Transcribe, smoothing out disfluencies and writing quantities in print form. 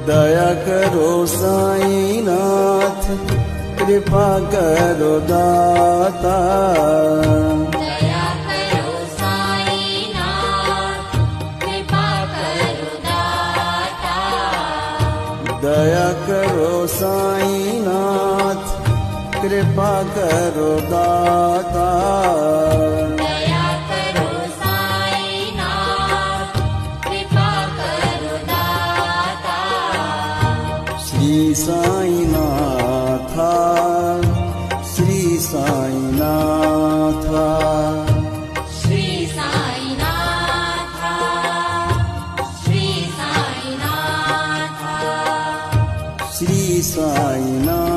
दया करो साईनाथ, कृपा करो दाता। दया करो साईनाथ, कृपा करो दाता। दया करो साईनाथ, कृपा करो दाता। दया करो साईनाथ, कृपा करो दाता। श्री साईनाथा, श्री साईनाथा, श्री साईनाथा, श्री साईनाथा, श्री साईनाथा।